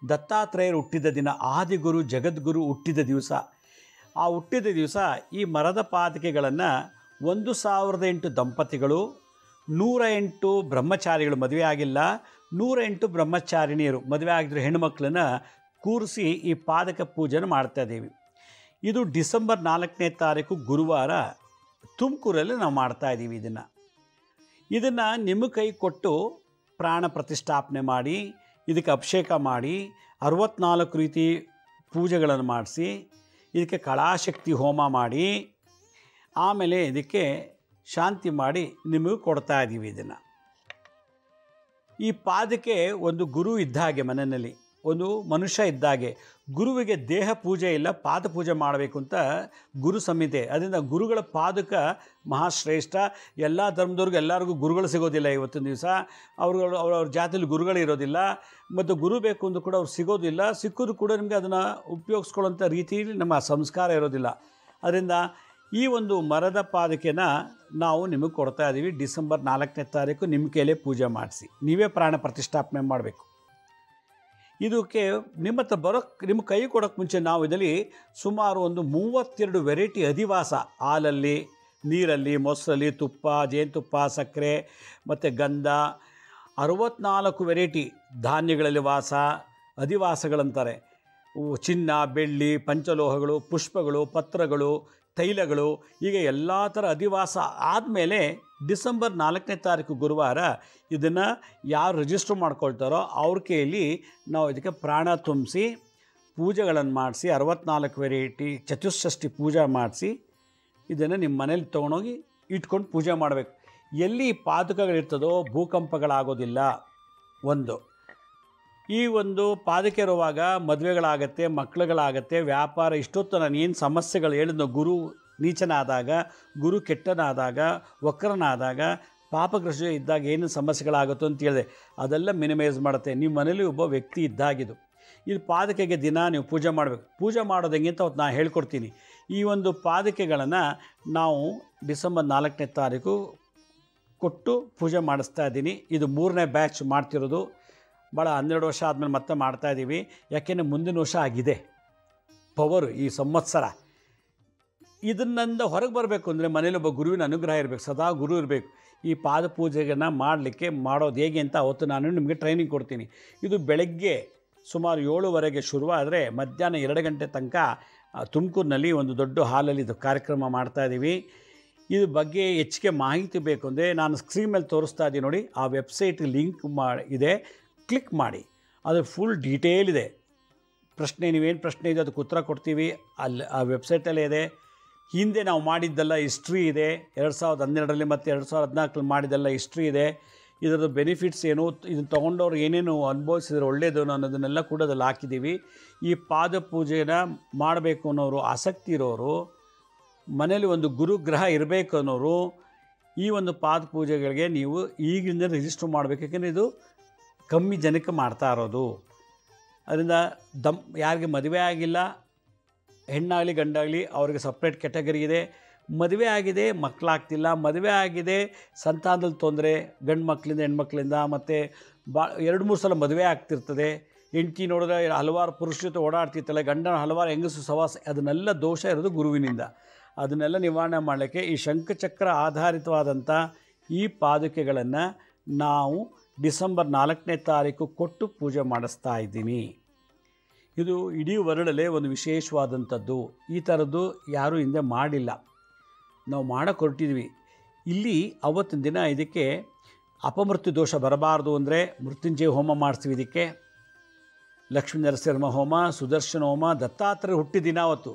ದತ್ತಾತ್ರೇಯರು ಹುಟ್ಟಿದ ದಿನ, ಆದಿಗುರು ಜಗದ್ಗುರು ಹುಟ್ಟಿದ ದಿವಸ. ಆ ಹುಟ್ಟಿದ ದಿವಸ ಈ ಮರದ ಪಾದಕೆಗಳನ್ನು 1008 ದಂಪತಿಗಳು, 108 ಬ್ರಹ್ಮಚಾರಿಗಳು, ಮದುವೆ ಆಗಿಲ್ಲ, 108 ಬ್ರಹ್ಮಚಾರಿಣಿಯರು, ಮದುವೆ ಆಗಿದ್ರು ಹೆಣ್ಣುಮಕ್ಕಳನ್ನು ಕೂರಿಸಿ ಈ ಪಾದಕ ಪೂಜೆನ ಮಾಡ್ತಾಯಿದ್ದೀವಿ. ಇದು ಡಿಸೆಂಬರ್ 4ನೇ ತಾರೀಕು ಗುರುವಾರ ತುಮಕೂರಲ್ಲಿ ನಾವು ಮಾಡ್ತಾಯಿದ್ದೀವಿ. ಇದನ್ನು ನಿಮ್ಮ ಕೈ ಕೊಟ್ಟು ಪ್ರಾಣ ಪ್ರತಿಷ್ಠಾಪನೆ ಮಾಡಿ, ಇದಕ್ಕೆ ಅಭಿಷೇಕ ಮಾಡಿ, 64 ರೀತಿ ಪೂಜೆಗಳನ್ನು ಮಾಡಿಸಿ, ಇದಕ್ಕೆ ಕಳಾಶಕ್ತಿ ಹೋಮ ಮಾಡಿ, ಆಮೇಲೆ ಇದಕ್ಕೆ ಶಾಂತಿ ಮಾಡಿ ನಿಮಗೆ ಕೊಡ್ತಾ ಇದ್ದೀವಿ. ಈ ಪಾದಕ್ಕೆ ಒಂದು ಗುರು ಇದ್ದ ಹಾಗೆ, ಮನೆಯಲ್ಲಿ ಒಂದು ಮನುಷ್ಯ ಇದ್ದಾಗೆ. ಗುರುವಿಗೆ ದೇಹ ಪೂಜೆ ಇಲ್ಲ, ಪಾದ ಪೂಜೆ ಮಾಡಬೇಕು ಅಂತ ಗುರು ಸಂಹಿತೆ. ಅದರಿಂದ ಗುರುಗಳ ಪಾದಕ ಮಹಾಶ್ರೇಷ್ಠ. ಎಲ್ಲ ಧರ್ಮದವ್ರಿಗೂ ಎಲ್ಲರಿಗೂ ಗುರುಗಳು ಸಿಗೋದಿಲ್ಲ. ಇವತ್ತಿನ ದಿವಸ ಅವ್ರ ಜಾತಿಯಲ್ಲಿ ಗುರುಗಳು ಇರೋದಿಲ್ಲ, ಮತ್ತು ಗುರು ಬೇಕು ಅಂದು ಕೂಡ ಅವ್ರು ಸಿಗೋದಿಲ್ಲ. ಸಿಕ್ಕಿದ್ರು ಕೂಡ ನಿಮಗೆ ಅದನ್ನು ಉಪಯೋಗಿಸ್ಕೊಳ್ಳೋಂಥ ರೀತಿಯಲ್ಲಿ ನಮ್ಮ ಸಂಸ್ಕಾರ ಇರೋದಿಲ್ಲ. ಅದರಿಂದ ಈ ಒಂದು ಮರದ ಪಾದಕೆನ ನಾವು ನಿಮಗೆ ಕೊಡ್ತಾ ಇದ್ದೀವಿ. ಡಿಸೆಂಬರ್ 4ನೇ ತಾರೀಕು ನಿಮ್ಮ ಕೈಲೇ ಪೂಜೆ ಮಾಡಿಸಿ, ನೀವೇ ಪ್ರಾಣ ಪ್ರತಿಷ್ಠಾಪನೆ ಮಾಡಬೇಕು. ಇದಕ್ಕೆ ನಿಮ್ಮ ಹತ್ರ ಬರೋಕ್ಕೆ, ನಿಮ್ಮ ಕೈ ಕೊಡೋಕ್ಕೆ ಮುಂಚೆ ನಾವು ಇದರಲ್ಲಿ ಸುಮಾರು ಒಂದು 32 ವೆರೈಟಿ ಅಧಿವಾಸ, ಹಾಲಲ್ಲಿ, ನೀರಲ್ಲಿ, ಮೊಸರಲ್ಲಿ, ತುಪ್ಪ, ಜೇನುತುಪ್ಪ, ಸಕ್ಕರೆ ಮತ್ತು ಗಂಧ, 64 ವೆರೈಟಿ ಧಾನ್ಯಗಳಲ್ಲಿ ವಾಸ, ಅಧಿವಾಸಗಳಂತಾರೆ. ಚಿನ್ನ, ಬೆಳ್ಳಿ, ಪಂಚಲೋಹಗಳು, ಪುಷ್ಪಗಳು, ಪತ್ರಗಳು, ತೈಲಗಳು, ಹೀಗೆ ಎಲ್ಲ ಥರ ಅಧಿವಾಸ ಆದಮೇಲೆ ಡಿಸೆಂಬರ್ 4ನೇ ತಾರೀಕು ಗುರುವಾರ ಇದನ್ನು ಯಾರು ರಿಜಿಸ್ಟ್ರ್ ಮಾಡ್ಕೊಳ್ತಾರೋ ಅವ್ರ ಕೈಯಲ್ಲಿ ನಾವು ಇದಕ್ಕೆ ಪ್ರಾಣ ತುಂಬಿಸಿ ಪೂಜೆಗಳನ್ನು ಮಾಡಿಸಿ, 64 ವೆರೈಟಿ ಚತುಷ್ಷಷ್ಠಿ ಪೂಜೆ ಮಾಡಿಸಿ ಇದನ್ನು ನಿಮ್ಮ ಮನೇಲಿ ತೊಗೊಂಡೋಗಿ ಇಟ್ಕೊಂಡು ಪೂಜೆ ಮಾಡಬೇಕು. ಎಲ್ಲಿ ಪಾದಕಗಳಿರ್ತದೋ ಭೂಕಂಪಗಳಾಗೋದಿಲ್ಲ. ಈ ಒಂದು ಪಾದಕೆ ಇರುವಾಗ ಮದುವೆಗಳಾಗತ್ತೆ, ಮಕ್ಕಳುಗಳಾಗತ್ತೆ, ವ್ಯಾಪಾರ, ಇಷ್ಟೊತ್ತು ನಾನು ಏನು ಸಮಸ್ಯೆಗಳು ಹೇಳಿದ್ನೋ, ಗುರು ನೀಚನಾದಾಗ, ಗುರು ಕೆಟ್ಟನಾದಾಗ, ವಕ್ರನಾದಾಗ, ಪಾಪಗ್ರಸ್ತ ಇದ್ದಾಗ ಏನು ಸಮಸ್ಯೆಗಳಾಗುತ್ತೋ ಅಂತ ಹೇಳಿದೆ, ಅದೆಲ್ಲ ಮಿನಿಮೈಸ್ ಮಾಡುತ್ತೆ. ನಿಮ್ಮ ಮನೇಲಿ ಒಬ್ಬ ವ್ಯಕ್ತಿ ಇದ್ದಾಗಿದ್ದು. ಇದು ಪಾದಕೆಗೆ ದಿನ ನೀವು ಪೂಜೆ ಮಾಡಬೇಕು. ಪೂಜೆ ಮಾಡೋದು ಹೆಂಗೆ ಅಂತ ಅವತ್ತು ನಾನು ಹೇಳ್ಕೊಡ್ತೀನಿ. ಈ ಒಂದು ಪಾದಕೆಗಳನ್ನು ನಾವು ಡಿಸೆಂಬರ್ 4ನೇ ತಾರೀಕು ಕೊಟ್ಟು ಪೂಜೆ ಮಾಡಿಸ್ತಾ ಇದ್ದೀನಿ. ಇದು 3ನೇ ಬ್ಯಾಚ್ ಮಾಡ್ತಿರೋದು. ಭಾಳ 12 ವರ್ಷ ಆದಮೇಲೆ ಮತ್ತೆ ಮಾಡ್ತಾಯಿದ್ದೀವಿ. ಯಾಕೆಂದರೆ ಮುಂದಿನ ವರ್ಷ ಆಗಿದೆ ಪವರು ಈ ಸಂವತ್ಸರ. ಇದನ್ನಿಂದ ಹೊರಗೆ ಬರಬೇಕು ಅಂದರೆ ಮನೇಲಿ ಒಬ್ಬ ಗುರುವಿನ ಅನುಗ್ರಹ ಇರಬೇಕು, ಸದಾ ಗುರು ಇರಬೇಕು. ಈ ಪಾದ ಪೂಜೆಯನ್ನು ಮಾಡೋದು ಹೇಗೆ ಅಂತ ಅವತ್ತು ನಾನು ನಿಮಗೆ ಟ್ರೈನಿಂಗ್ ಕೊಡ್ತೀನಿ. ಇದು ಬೆಳಗ್ಗೆ ಸುಮಾರು 7:15 ಶುರುವಾದರೆ ಮಧ್ಯಾಹ್ನ 2 ಗಂಟೆ ತನಕ ತುಮಕೂರಿನಲ್ಲಿ ಒಂದು ದೊಡ್ಡ ಹಾಲಲ್ಲಿ ಇದು ಕಾರ್ಯಕ್ರಮ ಮಾಡ್ತಾಯಿದ್ದೀವಿ. ಇದ್ರ ಬಗ್ಗೆ ಹೆಚ್ಚಿಗೆ ಮಾಹಿತಿ ಬೇಕು ಅಂದರೆ ನಾನು ಸ್ಕ್ರೀನ್ ಮೇಲೆ ತೋರಿಸ್ತಾ ಇದ್ದೀನಿ ನೋಡಿ, ಆ ವೆಬ್ಸೈಟ್ ಲಿಂಕ್ ಇದೆ, ಕ್ಲಿಕ್ ಮಾಡಿ. ಅದು ಫುಲ್ ಡೀಟೇಲ್ ಇದೆ. ನೀವೇನು ಪ್ರಶ್ನೆ ಇದೆ ಅದಕ್ಕೆ ಉತ್ತರ ಕೊಡ್ತೀವಿ. ಅಲ್ಲಿ ಆ ವೆಬ್ಸೈಟಲ್ಲೇ ಇದೆ. ಹಿಂದೆ ನಾವು ಮಾಡಿದ್ದೆಲ್ಲ ಹಿಸ್ಟ್ರಿ ಇದೆ, 2012ರಲ್ಲಿ ಮತ್ತು 2014ರಲ್ಲಿ ಮಾಡಿದ್ದೆಲ್ಲ ಹಿಸ್ಟ್ರಿ ಇದೆ. ಇದರದ್ದು ಬೆನಿಫಿಟ್ಸ್ ಏನು, ಇದನ್ನು ತೊಗೊಂಡವ್ರು ಏನೇನು ಅನುಭವಿಸಿದ್ರೆ ಒಳ್ಳೆಯದು ಅನ್ನೋದನ್ನೆಲ್ಲ ಕೂಡ ಅದ್ರಲ್ಲಿ ಹಾಕಿದ್ದೀವಿ. ಈ ಪಾದ ಪೂಜೆನ ಮಾಡಬೇಕು ಅನ್ನೋರು, ಆಸಕ್ತಿ ಇರೋರು ಮನೇಲಿ ಒಂದು ಗುರುಗ್ರಹ ಇರಬೇಕು ಅನ್ನೋರು ಈ ಒಂದು ಪಾದ ಪೂಜೆಗಳಿಗೆ ನೀವು ಈಗಿಂದ ರಿಜಿಸ್ಟರ್ ಮಾಡಬೇಕು. ಯಾಕೆಂದರೆ ಇದು ಕಮ್ಮಿ ಜನಕ್ಕೆ ಮಾಡ್ತಾ ಇರೋದು. ಅದರಿಂದ ಯಾರಿಗೆ ಮದುವೆ ಆಗಿಲ್ಲ, ಹೆಣ್ಣಾಗಲಿ ಗಂಡಾಗಲಿ, ಅವ್ರಿಗೆ ಸಪ್ರೇಟ್ ಕ್ಯಾಟಗರಿ ಇದೆ. ಮದುವೆ ಆಗಿದೆ, ಮಕ್ಕಳಾಗ್ತಿಲ್ಲ, ಮದುವೆ ಆಗಿದೆ, ಸಂತಾನದಲ್ಲಿ ತೊಂದರೆ, ಗಂಡು ಮಕ್ಕಳಿಂದ ಹೆಣ್ಮಕ್ಳಿಂದ, ಮತ್ತು 2-3 ಸಲ ಮದುವೆ ಆಗ್ತಿರ್ತದೆ. ಹೆಂಡತಿ ನೋಡಿದ್ರೆ ಹಲವಾರು ಪುರುಷರ ಜೊತೆ ಓಡಾಡ್ತಿರ್ತಲ್ಲ, ಗಂಡನ ಹಲವಾರು ಹೆಂಗಸು ಸವಾಸ, ಅದನ್ನೆಲ್ಲ ದೋಷ ಇರೋದು ಗುರುವಿನಿಂದ. ಅದನ್ನೆಲ್ಲ ನಿವಾರಣೆ ಮಾಡಲಿಕ್ಕೆ ಈ ಶಂಖಚಕ್ರ ಆಧಾರಿತವಾದಂಥ ಈ ಪಾದುಕೆಗಳನ್ನು ನಾವು ಡಿಸೆಂಬರ್ 4ನೇ ತಾರೀಕು ಕೊಟ್ಟು ಪೂಜೆ ಮಾಡಿಸ್ತಾ ಇದ್ದೀನಿ. ಇದು ಇಡೀ ವರ್ಲ್ಡಲ್ಲೇ ಒಂದು ವಿಶೇಷವಾದಂಥದ್ದು. ಈ ಥರದ್ದು ಯಾರೂ ಹಿಂದೆ ಮಾಡಿಲ್ಲ, ನಾವು ಮಾಡೋಕ್ಕೆ ಹೊರಟಿದ್ವಿ. ಇಲ್ಲಿ ಅವತ್ತಿನ ದಿನ ಇದಕ್ಕೆ ಅಪಮೃತ್ಯು ದೋಷ ಬರಬಾರ್ದು ಅಂದರೆ ಮೃತ್ಯುಂಜಯ ಹೋಮ ಮಾಡಿಸ್ತೀವಿ. ಇದಕ್ಕೆ ಲಕ್ಷ್ಮೀ ನರಸಿಂಹ ಹೋಮ, ಸುದರ್ಶನ ಹೋಮ, ದತ್ತಾತ್ರೇಯ ಹುಟ್ಟಿದ ದಿನ ಅವತ್ತು,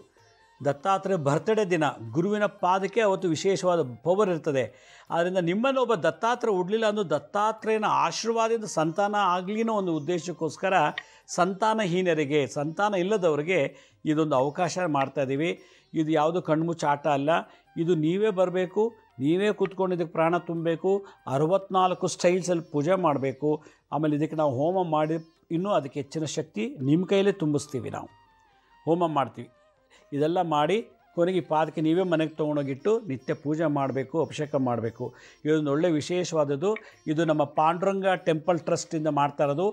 ದತ್ತಾತ್ರೇಯ ಬರ್ತಡೇ ದಿನ, ಗುರುವಿನ ಪಾದಕ್ಕೆ ಅವತ್ತು ವಿಶೇಷವಾದ ಪವರ್ ಇರ್ತದೆ. ಆದ್ದರಿಂದ ನಿಮ್ಮನ್ನು ಒಬ್ಬ ದತ್ತಾತ್ರೇಯ ಹುಡಲಿಲ್ಲ ಅಂದು ದತ್ತಾತ್ರೇಯನ ಆಶೀರ್ವಾದದಿಂದ ಸಂತಾನ ಆಗಲಿ ಅನ್ನೋ ಒಂದು ಉದ್ದೇಶಕ್ಕೋಸ್ಕರ ಸಂತಾನಹೀನರಿಗೆ, ಸಂತಾನ ಇಲ್ಲದವರಿಗೆ ಇದೊಂದು ಅವಕಾಶ ಮಾಡ್ತಾಯಿದ್ದೀವಿ. ಇದು ಯಾವುದು ಕಣ್ಮುಚ್ಚ ಆಟ ಅಲ್ಲ. ಇದು ನೀವೇ ಬರಬೇಕು, ನೀವೇ ಕೂತ್ಕೊಂಡು ಇದಕ್ಕೆ ಪ್ರಾಣ ತುಂಬಬೇಕು, 64 ಸ್ಟೈಲ್ಸಲ್ಲಿ ಪೂಜೆ ಮಾಡಬೇಕು. ಆಮೇಲೆ ಇದಕ್ಕೆ ನಾವು ಹೋಮ ಮಾಡಿ ಇನ್ನೂ ಅದಕ್ಕೆ ಹೆಚ್ಚಿನ ಶಕ್ತಿ ನಿಮ್ಮ ಕೈಯಲ್ಲೇ ತುಂಬಿಸ್ತೀವಿ. ನಾವು ಹೋಮ ಮಾಡ್ತೀವಿ, ಇದೆಲ್ಲ ಮಾಡಿ ಕೊನೆಗೆ ಪಾದಕ್ಕೆ ನೀವೇ ಮನೆಗೆ ತೊಗೊಂಡೋಗಿಟ್ಟು ನಿತ್ಯ ಪೂಜೆ ಮಾಡಬೇಕು, ಅಭಿಷೇಕ ಮಾಡಬೇಕು. ಇದೊಂದು ಒಳ್ಳೆಯ ವಿಶೇಷವಾದದ್ದು. ಇದು ನಮ್ಮ ಪಾಂಡುರಂಗ ಟೆಂಪಲ್ ಟ್ರಸ್ಟಿಂದ ಮಾಡ್ತಾ ಇರೋದು.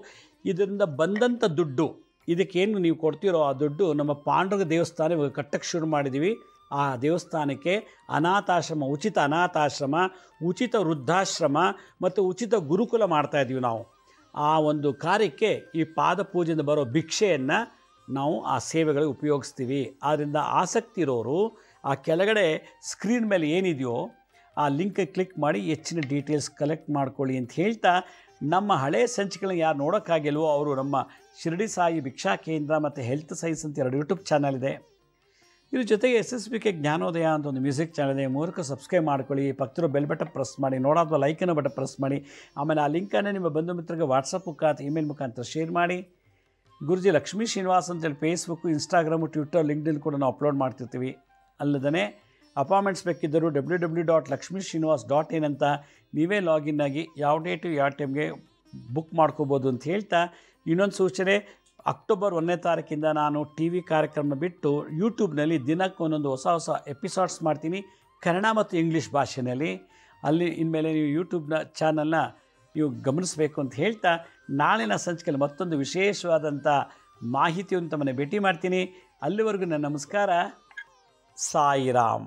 ಇದರಿಂದ ಬಂದಂಥ ದುಡ್ಡು, ಇದಕ್ಕೇನು ನೀವು ಕೊಡ್ತೀರೋ ಆ ದುಡ್ಡು ನಮ್ಮ ಪಾಂಡುರಂಗ ದೇವಸ್ಥಾನ ಇವಾಗ ಕಟ್ಟಕ್ಕೆ ಶುರು ಮಾಡಿದ್ದೀವಿ. ಆ ದೇವಸ್ಥಾನಕ್ಕೆ ಅನಾಥಾಶ್ರಮ, ಉಚಿತ ಅನಾಥಾಶ್ರಮ, ಉಚಿತ ವೃದ್ಧಾಶ್ರಮ ಮತ್ತು ಉಚಿತ ಗುರುಕುಲ ಮಾಡ್ತಾಯಿದ್ದೀವಿ ನಾವು. ಆ ಒಂದು ಕಾರ್ಯಕ್ಕೆ ಈ ಪಾದ ಪೂಜೆಯಿಂದ ಬರೋ ಭಿಕ್ಷೆಯನ್ನು ನಾವು ಆ ಸೇವೆಗಳಿಗೆ ಉಪಯೋಗಿಸ್ತೀವಿ. ಆದ್ದರಿಂದ ಆಸಕ್ತಿ ಇರೋರು ಆ ಕೆಳಗಡೆ ಸ್ಕ್ರೀನ್ ಮೇಲೆ ಏನಿದೆಯೋ ಆ ಲಿಂಕ್ಗೆ ಕ್ಲಿಕ್ ಮಾಡಿ ಹೆಚ್ಚಿನ ಡೀಟೇಲ್ಸ್ ಕಲೆಕ್ಟ್ ಮಾಡ್ಕೊಳ್ಳಿ ಅಂತ ಹೇಳ್ತಾ, ನಮ್ಮ ಹಳೆಯ ಸಂಚಿಕೆಗಳನ್ನ ಯಾರು ನೋಡೋಕ್ಕಾಗಿಲ್ವೋ ಅವರು ನಮ್ಮ ಶಿರಡಿ ಸಾಯಿ ಭಿಕ್ಷಾ ಕೇಂದ್ರ ಮತ್ತು ಹೆಲ್ತ್ ಸೈನ್ಸ್ ಅಂತ 2 ಯೂಟ್ಯೂಬ್ ಚಾನಲ್ ಇದೆ. ಇದ್ರ ಜೊತೆಗೆ SSBK ಜ್ಞಾನೋದಯ ಅಂತ ಒಂದು ಮ್ಯೂಸಿಕ್ ಚಾನಲ್ ಇದೆ. ಮೂಲಕ ಸಬ್ಸ್ಕ್ರೈಬ್ ಮಾಡ್ಕೊಳ್ಳಿ, ಪಕ್ಕದಲ್ಲಿರೋ ಬೆಲ್ ಬಟನ್ ಪ್ರೆಸ್ ಮಾಡಿ, ನೋಡೋದು ಲೈಕನ್ನು ಬಟನ್ ಪ್ರೆಸ್ ಮಾಡಿ. ಆಮೇಲೆ ಆ ಲಿಂಕನ್ನು ನಿಮ್ಮ ಬಂಧು ಮಿತ್ರರಿಗೆ ವಾಟ್ಸಪ್ ಮುಖಾಂತರ, ಇಮೇಲ್ ಮುಖಾಂತರ ಶೇರ್ ಮಾಡಿ. ಗುರುಜಿ ಲಕ್ಷ್ಮೀ ಶ್ರೀನಿವಾಸ್ ಅಂತೇಳಿ ಫೇಸ್ಬುಕ್ಕು, ಇನ್ಸ್ಟಾಗ್ರಾಮು, ಟ್ವಿಟ್ಟರ್, ಲಿಂಕ್ಡ್ಇನ್ ಕೂಡ ನಾವು ಅಪ್ಲೋಡ್ ಮಾಡ್ತಿರ್ತೀವಿ. ಅಲ್ಲದೇ ಅಪಾಯಿಂಟ್ಮೆಂಟ್ಸ್ ಬೇಕಿದ್ದರೂ www.lakshmisrinivas.in ಅಂತ ನೀವೇ ಲಾಗಿನ್ ಆಗಿ ಯಾವ ಡೇಟು ಯಾವ ಟೈಮ್ಗೆ ಬುಕ್ ಮಾಡ್ಕೋಬೋದು ಅಂತ ಹೇಳ್ತಾ, ಇನ್ನೊಂದು ಸೂಚನೆ, ಅಕ್ಟೋಬರ್ 1ನೇ ತಾರೀಕಿಂದ ನಾನು TV ಕಾರ್ಯಕ್ರಮ ಬಿಟ್ಟು ಯೂಟ್ಯೂಬ್ನಲ್ಲಿ ದಿನಕ್ಕೆ ಒಂದೊಂದು ಹೊಸ ಎಪಿಸೋಡ್ಸ್ ಮಾಡ್ತೀನಿ, ಕನ್ನಡ ಮತ್ತು ಇಂಗ್ಲೀಷ್ ಭಾಷೆಯಲ್ಲಿ. ಅಲ್ಲಿ ಇನ್ಮೇಲೆ ನೀವು ಯೂಟ್ಯೂಬ್ನ ಚಾನಲ್ನ ನೀವು ಗಮನಿಸಬೇಕು ಅಂತ ಹೇಳ್ತಾ, ನಾಳಿನ ಸಂಚಿಕೆಯಲ್ಲಿ ಮತ್ತೊಂದು ವಿಶೇಷವಾದಂಥ ಮಾಹಿತಿಯನ್ನು ತಮ್ಮನ್ನು ಭೇಟಿ ಮಾಡ್ತೀನಿ. ಅಲ್ಲಿವರೆಗೂ ನನ್ನ ನಮಸ್ಕಾರ. ಸಾಯಿರಾಮ್.